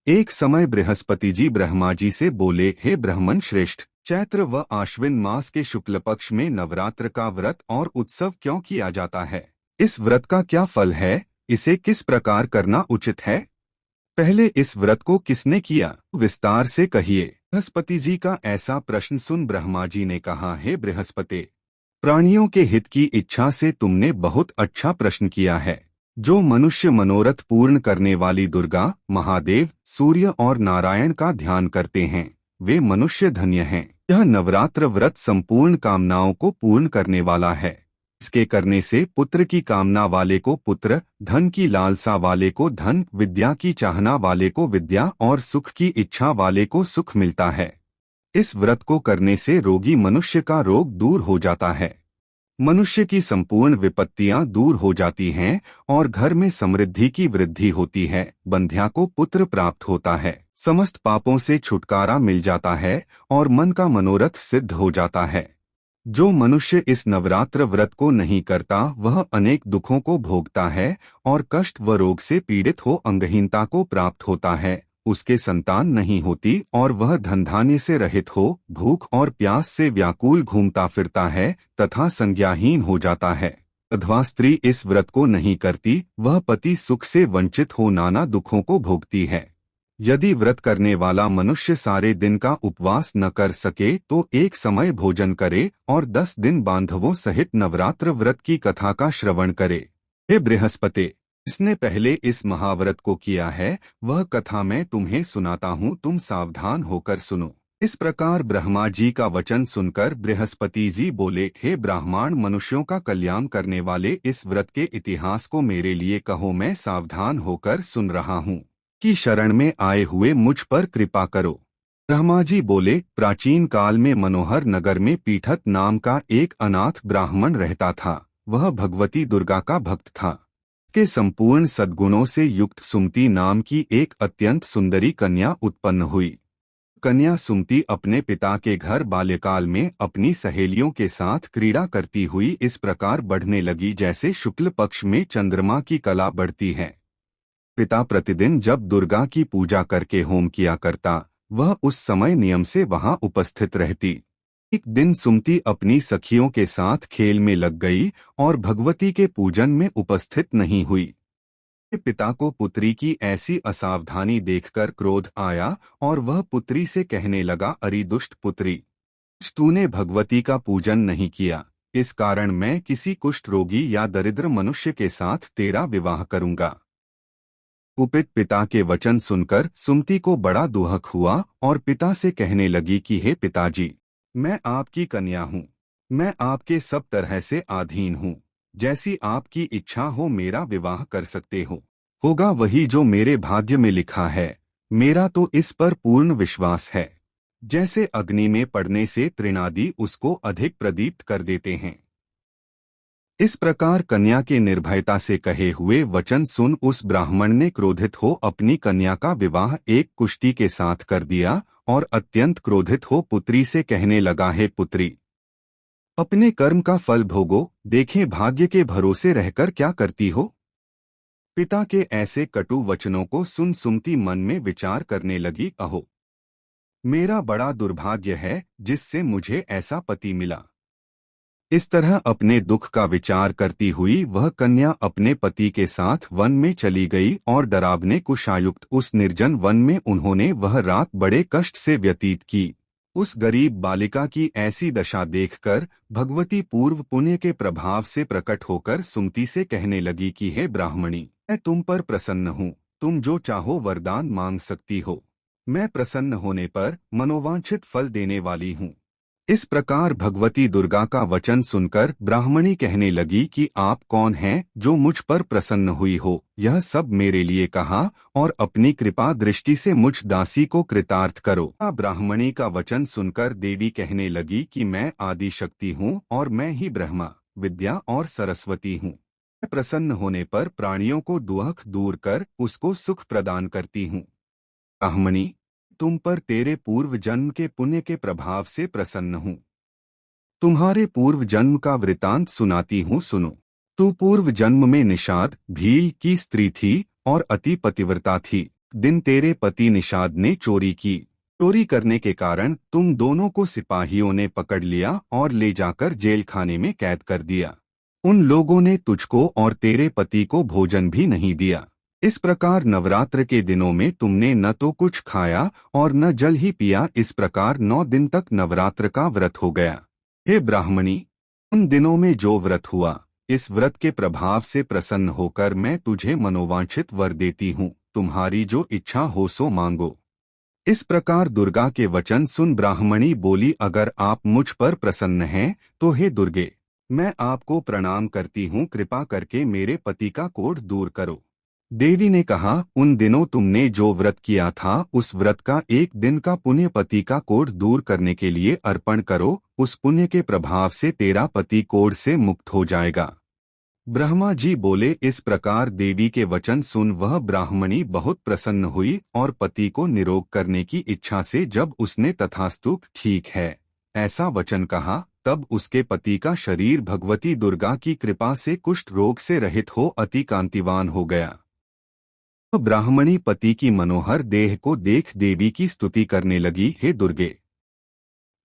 एक समय बृहस्पति जी ब्रह्मा जी से बोले, हे ब्राह्मण श्रेष्ठ, चैत्र व आश्विन मास के शुक्ल पक्ष में नवरात्र का व्रत और उत्सव क्यों किया जाता है? इस व्रत का क्या फल है? इसे किस प्रकार करना उचित है? पहले इस व्रत को किसने किया? विस्तार से कहिए। बृहस्पति जी का ऐसा प्रश्न सुन ब्रह्मा जी ने कहा, हे बृहस्पति, प्राणियों के हित की इच्छा से तुमने बहुत अच्छा प्रश्न किया है। जो मनुष्य मनोरथ पूर्ण करने वाली दुर्गा, महादेव, सूर्य और नारायण का ध्यान करते हैं, वे मनुष्य धन्य हैं। यह नवरात्र व्रत संपूर्ण कामनाओं को पूर्ण करने वाला है। इसके करने से पुत्र की कामना वाले को पुत्र, धन की लालसा वाले को धन, विद्या की चाहना वाले को विद्या और सुख की इच्छा वाले को सुख मिलता है। इस व्रत को करने से रोगी मनुष्य का रोग दूर हो जाता है, मनुष्य की संपूर्ण विपत्तियां दूर हो जाती हैं और घर में समृद्धि की वृद्धि होती है। बंध्या को पुत्र प्राप्त होता है, समस्त पापों से छुटकारा मिल जाता है और मन का मनोरथ सिद्ध हो जाता है। जो मनुष्य इस नवरात्र व्रत को नहीं करता वह अनेक दुखों को भोगता है और कष्ट व रोग से पीड़ित हो अंगहीनता को प्राप्त होता है। उसके संतान नहीं होती और वह धन धान्य से रहित हो भूख और प्यास से व्याकुल घूमता फिरता है तथा संज्ञाहीन हो जाता है। अथवा स्त्री इस व्रत को नहीं करती, वह पति सुख से वंचित हो नाना दुखों को भोगती है। यदि व्रत करने वाला मनुष्य सारे दिन का उपवास न कर सके तो एक समय भोजन करे और 10 दिन बांधवों सहित नवरात्र व्रत की कथा का श्रवण करे। हे बृहस्पति, जिसने पहले इस महाव्रत को किया है वह कथा मैं तुम्हें सुनाता हूँ, तुम सावधान होकर सुनो। इस प्रकार ब्रह्मा जी का वचन सुनकर बृहस्पति जी बोले, हे ब्राह्मण, मनुष्यों का कल्याण करने वाले इस व्रत के इतिहास को मेरे लिए कहो, मैं सावधान होकर सुन रहा हूँ। की शरण में आए हुए मुझ पर कृपा करो। ब्रह्मा जी बोले, प्राचीन काल में मनोहर नगर में पीठत नाम का एक अनाथ ब्राह्मण रहता था। वह भगवती दुर्गा का भक्त था। के संपूर्ण सद्गुणों से युक्त सुमति नाम की एक अत्यंत सुंदरी कन्या उत्पन्न हुई। कन्या सुमति अपने पिता के घर बाल्यकाल में अपनी सहेलियों के साथ क्रीड़ा करती हुई इस प्रकार बढ़ने लगी जैसे शुक्ल पक्ष में चंद्रमा की कला बढ़ती है। पिता प्रतिदिन जब दुर्गा की पूजा करके होम किया करता, वह उस समय नियम से वहां उपस्थित रहती। एक दिन सुमति अपनी सखियों के साथ खेल में लग गई और भगवती के पूजन में उपस्थित नहीं हुई। पिता को पुत्री की ऐसी असावधानी देखकर क्रोध आया और वह पुत्री से कहने लगा, अरे दुष्ट पुत्री, तूने भगवती का पूजन नहीं किया, इस कारण मैं किसी कुष्ठ रोगी या दरिद्र मनुष्य के साथ तेरा विवाह करूंगा। कुपित पिता के वचन सुनकर सुमति को बड़ा दुहक हुआ और पिता से कहने लगी कि हे पिताजी, मैं आपकी कन्या हूँ, मैं आपके सब तरह से अधीन हूँ। जैसी आपकी इच्छा हो मेरा विवाह कर सकते हो। होगा वही जो मेरे भाग्य में लिखा है, मेरा तो इस पर पूर्ण विश्वास है। जैसे अग्नि में पड़ने से तृणादि उसको अधिक प्रदीप्त कर देते हैं। इस प्रकार कन्या के निर्भयता से कहे हुए वचन सुन उस ब्राह्मण ने क्रोधित हो अपनी कन्या का विवाह एक कुष्टी के साथ कर दिया और अत्यंत क्रोधित हो पुत्री से कहने लगा, हे पुत्री, अपने कर्म का फल भोगो, देखें भाग्य के भरोसे रहकर क्या करती हो। पिता के ऐसे कटु वचनों को सुन सुमति मन में विचार करने लगी, अहो, मेरा बड़ा दुर्भाग्य है जिससे मुझे ऐसा पति मिला। इस तरह अपने दुख का विचार करती हुई वह कन्या अपने पति के साथ वन में चली गई और डरावने कुशायुक्त उस निर्जन वन में उन्होंने वह रात बड़े कष्ट से व्यतीत की। उस गरीब बालिका की ऐसी दशा देखकर भगवती पूर्व पुण्य के प्रभाव से प्रकट होकर सुमति से कहने लगी कि हे ब्राह्मणी, मैं तुम पर प्रसन्न हूँ, तुम जो चाहो वरदान मांग सकती हो। मैं प्रसन्न होने पर मनोवांछित फल देने वाली हूँ। इस प्रकार भगवती दुर्गा का वचन सुनकर ब्राह्मणी कहने लगी कि आप कौन हैं जो मुझ पर प्रसन्न हुई हो, यह सब मेरे लिए कहा और अपनी कृपा दृष्टि से मुझ दासी को कृतार्थ करो। ब्राह्मणी का वचन सुनकर देवी कहने लगी कि मैं आदि शक्ति हूँ और मैं ही ब्रह्मा, विद्या और सरस्वती हूँ। मैं प्रसन्न होने पर प्राणियों को दुख दूर कर उसको सुख प्रदान करती हूँ। ब्राह्मणी, तुम पर तेरे पूर्व जन्म के पुण्य के प्रभाव से प्रसन्न हूँ। तुम्हारे पूर्व जन्म का वृतांत सुनाती हूँ, सुनो। तू पूर्व जन्म में निषाद, भील की स्त्री थी और अति पतिव्रता थी। दिन तेरे पति निषाद ने चोरी की। चोरी करने के कारण तुम दोनों को सिपाहियों ने पकड़ लिया और ले जाकर जेल खाने में कैद कर दिया। उन लोगों ने तुझको और तेरे पति को भोजन भी नहीं दिया। इस प्रकार नवरात्र के दिनों में तुमने न तो कुछ खाया और न जल ही पिया। इस प्रकार 9 दिन तक नवरात्र का व्रत हो गया। हे ब्राह्मणी, उन दिनों में जो व्रत हुआ, इस व्रत के प्रभाव से प्रसन्न होकर मैं तुझे मनोवांछित वर देती हूँ। तुम्हारी जो इच्छा हो सो मांगो। इस प्रकार दुर्गा के वचन सुन ब्राह्मणी बोली, अगर आप मुझ पर प्रसन्न हैं तो हे दुर्गे, मैं आपको प्रणाम करती हूँ। कृपा करके मेरे पति का कोढ़ दूर करो। देवी ने कहा, उन दिनों तुमने जो व्रत किया था उस व्रत का एक दिन का पुण्य पति का कोढ़ दूर करने के लिए अर्पण करो। उस पुण्य के प्रभाव से तेरा पति कोढ़ से मुक्त हो जाएगा। ब्रह्मा जी बोले। इस प्रकार देवी के वचन सुन वह ब्राह्मणी बहुत प्रसन्न हुई और पति को निरोग करने की इच्छा से जब उसने तथास्तु ठीक है ऐसा वचन कहा, तब उसके पति का शरीर भगवती दुर्गा की कृपा से कुष्ठ रोग से रहित हो अति कांतिवान हो गया। ब्राह्मणी पति की मनोहर देह को देख देवी की स्तुति करने लगी, हे दुर्गे,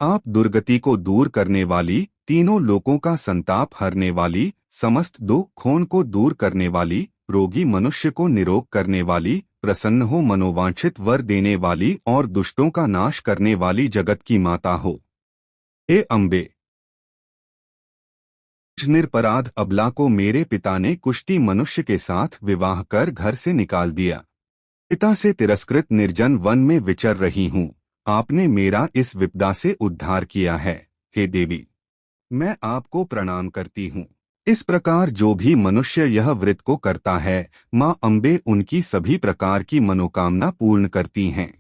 आप दुर्गति को दूर करने वाली, तीनों लोकों का संताप हरने वाली, समस्त दुखों को दूर करने वाली, रोगी मनुष्य को निरोग करने वाली, प्रसन्न हो मनोवांछित वर देने वाली और दुष्टों का नाश करने वाली जगत की माता हो। हे अम्बे, निरपराध अबला को मेरे पिता ने कुष्ठी मनुष्य के साथ विवाह कर घर से निकाल दिया। पिता से तिरस्कृत निर्जन वन में विचर रही हूँ। आपने मेरा इस विपदा से उद्धार किया है। हे देवी, मैं आपको प्रणाम करती हूँ। इस प्रकार जो भी मनुष्य यह व्रत को करता है, माँ अम्बे उनकी सभी प्रकार की मनोकामना पूर्ण करती हैं।